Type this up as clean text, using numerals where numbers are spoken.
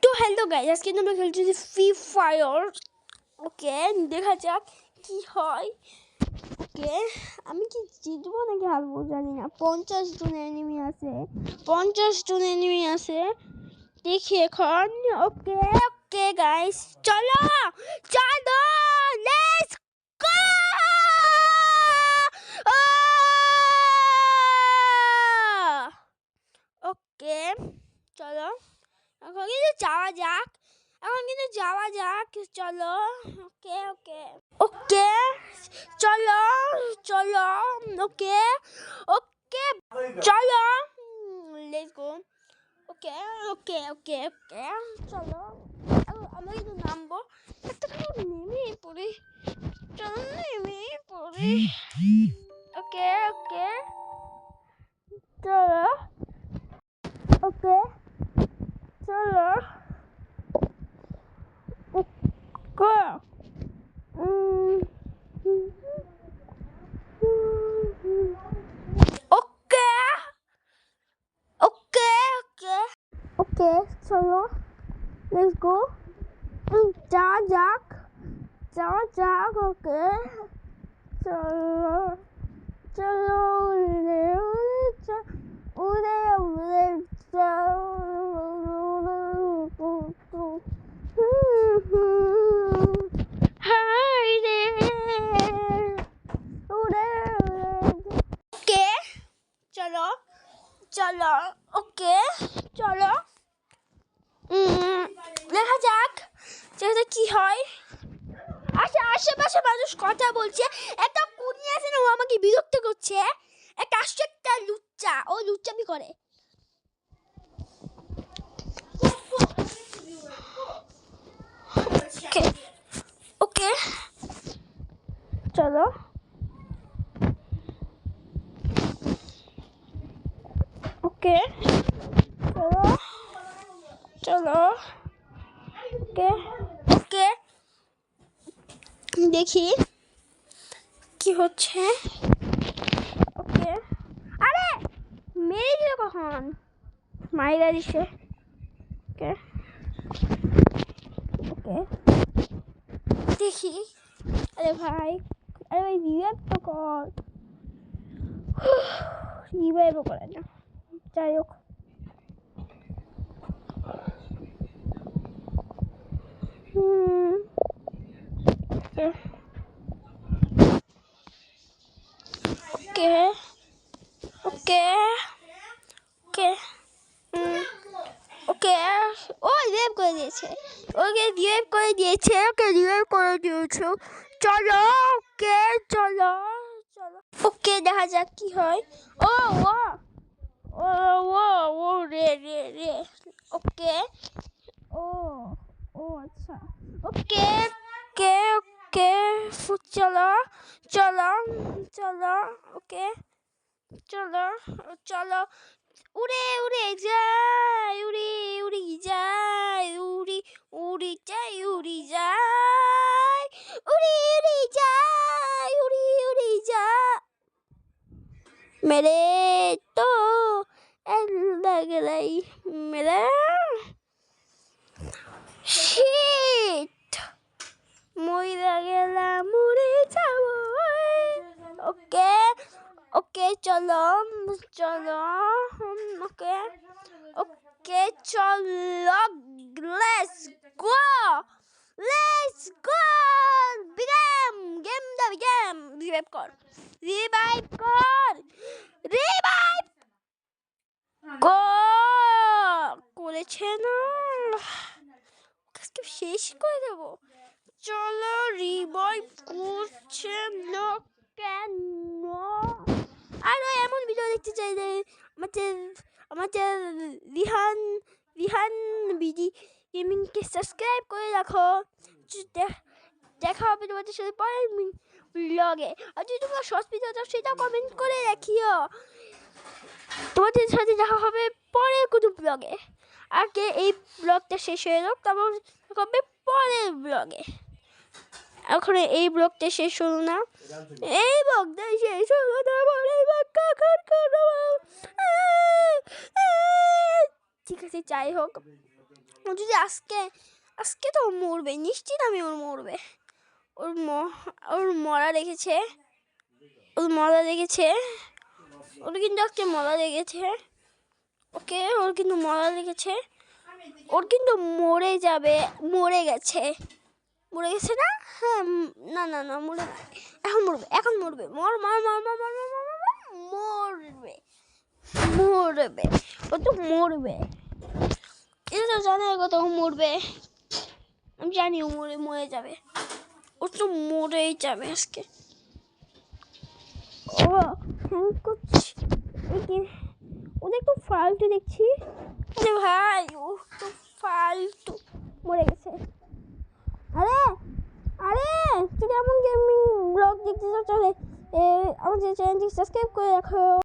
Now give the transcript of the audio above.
তো hello guys, আজকে আমরা খেলছি ফ্রি ফায়ার। ওকে, দেখা যাক কি হয়। ওকে, আমি কি জিতবো নাকি হারবো জানি না। 50 জন এনিমি আছে, দেখি এখন। ওকে ওকে গাইস, চলো লেটস গো। ওকে চলো, এখন কিন্তু যাওয়া যাক চলো। ওকে ওকে ওকে চলো ওকে ওকে চলো, লেটস গো। ওকে ওকে ওকে ওকে চলো, আমরা কিন্তু নামবো। একটা নেমে পড়ি, চলো নেমে পড়ি। ওকে ওকে চলো, ওকে চলো। Go. Okay, চলো let's go. যাওয়া যাক, ওকে চলো উড়ে চলো ওকে চলো, দেখা যাক কি হয়। আশেপাশে মানুষ কথা বলছে, একটা কুনি আছে না, ও আমাকে বিরক্ত করছে। একটা আসছে একটা লুচ্চা, ও লুচ্চামি করে। ওকে চলো ওকে চলো ওকে ওকে দেখি কি হচ্ছে। ওকে, আরে মেরে দিল কখন, মাইরা দিছে। ওকে ওকে দেখি। আরে ভাই রিভাইভ তো কর, রিভাইভও করে না। যাই হোক, ওকে ওকে ওকে ওকে ও রিভাইভ করে দিয়েছে, ওকে রিভাইভ করে দিয়েছে। চলো ওকে চলো ওকে, দেখা যাক কি হয়। ও ও ও ও ও রে ওকে ও ও আচ্ছা ওকে ওকে ওকে চলো ওকে চলো উড়ে যাই, উড়ি যাই मेरे तो लग रही मेरा शिट মইরা গেলাম, মরে যাব। ওকে ওকে চলো ওকে ওকে চলো লেটস গো গেম রিভাইভ কর করেছে না, আজকে শেষ করে দেবো। চলো রিভাইভ করছে না কেন? আরো এমন ভিডিও দেখতে চাইলে আমাদের রিহান বিডি গেমিংকে সাবস্ক্রাইব করে রাখো। দেখা হবে তোমাদের সাথে পরের ব্লগে। আর যদি তোমরা শর্টস ভিডিও চাও সেটাও কমেন্ট করে রাখিও। তোমাদের সাথে দেখা হবে পরের কোনো ব্লগে। আগে এই ব্লগটা শেষ হয়ে যাক, তারপর হবে পরের ব্লগে। এখন এই ব্লগটা শেষ হলো না, এই ব্লগটা শেষ হলো না, পরের ব্লগ কখন করব? ঠিক আছে, যাই হোক, ও যদি আজকে তো মরবে, নিশ্চিত আমি ওর মরবে। ওর মরা লেগেছে, ওর কিন্তু আজকে মরা লেগেছে। ওকে, ওর কিন্তু মরা লেগেছে, ওর কিন্তু মরে যাবে, মরে গেছে না? হ্যাঁ, না না না, এখন মরবে মরবে, ও তো মরবে, এটা তো জানার কথা, ও মরবে, আমি জানি ও মরে যাবে, ও তো মরেই যাবে আজকে। ও হ্যাং করছে, ওদের একটু ফালতু দেখছি। আরে ভাই, ও তো ফালতু, মরে গেছে। আরে যদি এমন গেমিং ব্লগ দেখতে চাও তাহলে আমাদের চ্যানেলটি সাবস্ক্রাইব করে রাখো।